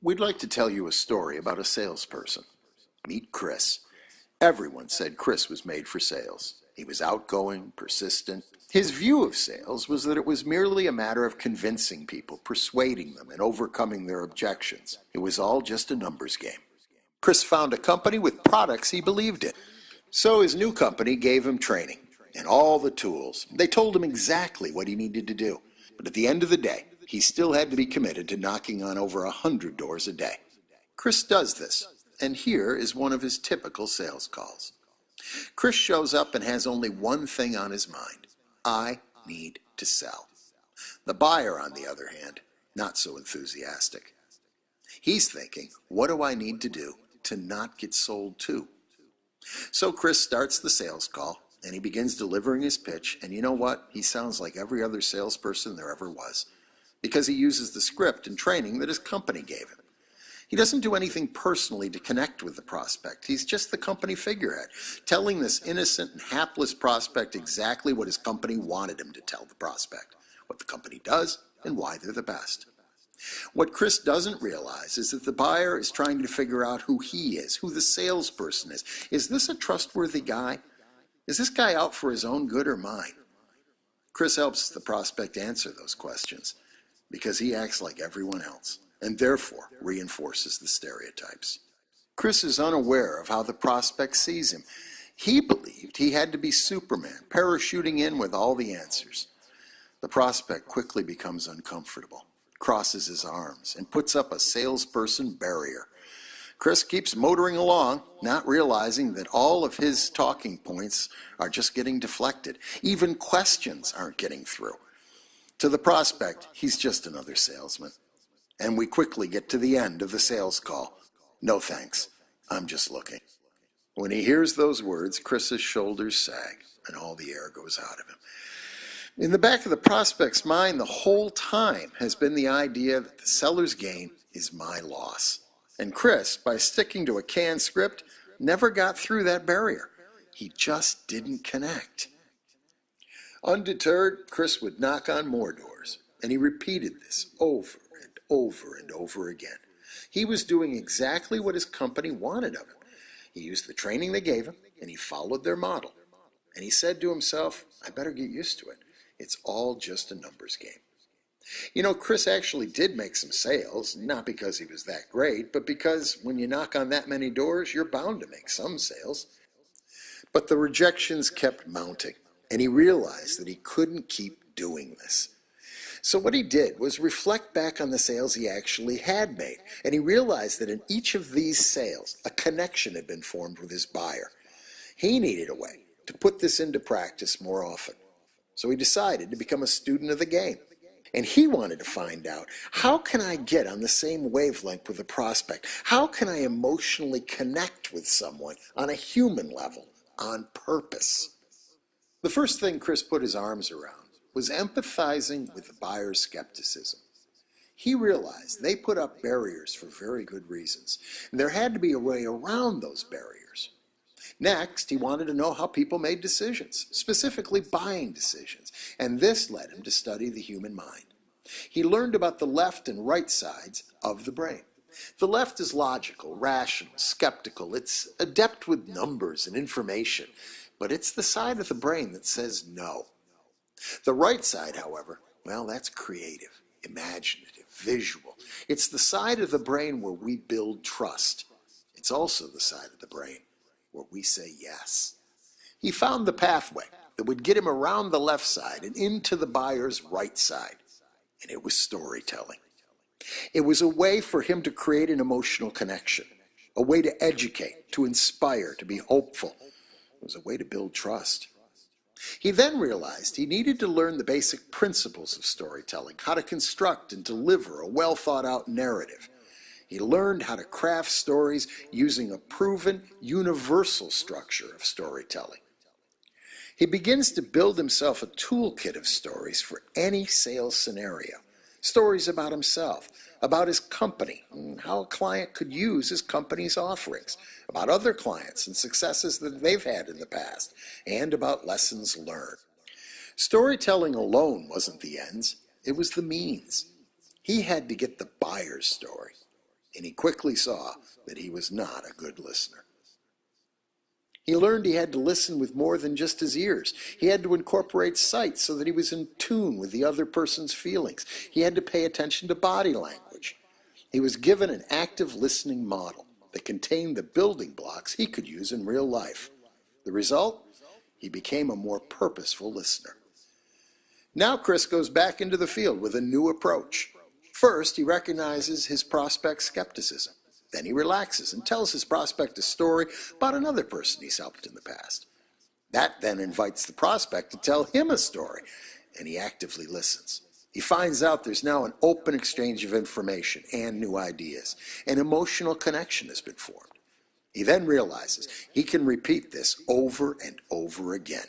We'd like to tell you a story about a salesperson. Meet Chris. Everyone said Chris was made for sales. He was outgoing, persistent. His view of sales was that it was merely a matter of convincing people, persuading them, and overcoming their objections. It was all just a numbers game. Chris found a company with products he believed in. So his new company gave him training and all the tools. They told him exactly what he needed to do. But at the end of the day, he still had to be committed to knocking on over 100 doors a day. Chris does this, and here is one of his typical sales calls. Chris shows up and has only one thing on his mind. I need to sell. The buyer, on the other hand, not so enthusiastic. He's thinking, what do I need to do to not get sold to? So Chris starts the sales call, and he begins delivering his pitch, and you know what? He sounds like every other salesperson there ever was, because he uses the script and training that his company gave him. He doesn't do anything personally to connect with the prospect. He's just the company figurehead, telling this innocent and hapless prospect exactly what his company wanted him to tell the prospect, what the company does, and why they're the best. What Chris doesn't realize is that the buyer is trying to figure out who he is, who the salesperson is. Is this a trustworthy guy? Is this guy out for his own good or mine? Chris helps the prospect answer those questions because he acts like everyone else and therefore reinforces the stereotypes. Chris is unaware of how the prospect sees him. He believed he had to be Superman, parachuting in with all the answers. The prospect quickly becomes uncomfortable, crosses his arms, and puts up a salesperson barrier. Chris keeps motoring along, not realizing that all of his talking points are just getting deflected. Even questions aren't getting through. To the prospect, he's just another salesman. And we quickly get to the end of the sales call. No thanks, I'm just looking. When he hears those words, Chris's shoulders sag and all the air goes out of him. In the back of the prospect's mind the whole time has been the idea that the seller's gain is my loss. And Chris, by sticking to a canned script, never got through that barrier. He just didn't connect. Undeterred, Chris would knock on more doors, and he repeated this over and over and over again. He was doing exactly what his company wanted of him. He used the training they gave him, and he followed their model. And he said to himself, I better get used to it. It's all just a numbers game. You know, Chris actually did make some sales, not because he was that great, but because when you knock on that many doors, you're bound to make some sales. But the rejections kept mounting, and he realized that he couldn't keep doing this. So what he did was reflect back on the sales he actually had made, and he realized that in each of these sales, a connection had been formed with his buyer. He needed a way to put this into practice more often. So he decided to become a student of the game. And he wanted to find out, how can I get on the same wavelength with a prospect? How can I emotionally connect with someone on a human level, on purpose? The first thing Chris put his arms around was empathizing with the buyer's skepticism. He realized they put up barriers for very good reasons, and there had to be a way around those barriers. Next, he wanted to know how people made decisions, specifically buying decisions, and this led him to study the human mind. He learned about the left and right sides of the brain. The left is logical, rational, skeptical. It's adept with numbers and information, but it's the side of the brain that says no. The right side, however, well, that's creative, imaginative, visual. It's the side of the brain where we build trust. It's also the side of the brain where we say yes. He found the pathway that would get him around the left side and into the buyer's right side, and it was storytelling. It was a way for him to create an emotional connection, a way to educate, to inspire, to be hopeful. It was a way to build trust. He then realized he needed to learn the basic principles of storytelling, how to construct and deliver a well-thought-out narrative. He learned how to craft stories using a proven, universal structure of storytelling. He begins to build himself a toolkit of stories for any sales scenario. Stories about himself, about his company, and how a client could use his company's offerings, about other clients and successes that they've had in the past, and about lessons learned. Storytelling alone wasn't the ends, it was the means. He had to get the buyer's story. and he quickly saw that he was not a good listener. He learned he had to listen with more than just his ears. He had to incorporate sight so that he was in tune with the other person's feelings. He had to pay attention to body language. He was given an active listening model that contained the building blocks he could use in real life. The result? He became a more purposeful listener. Now Chris goes back into the field with a new approach. First, he recognizes his prospect's skepticism. Then he relaxes and tells his prospect a story about another person he's helped in the past. That then invites the prospect to tell him a story, and he actively listens. He finds out there's now an open exchange of information and new ideas. An emotional connection has been formed. He then realizes he can repeat this over and over again.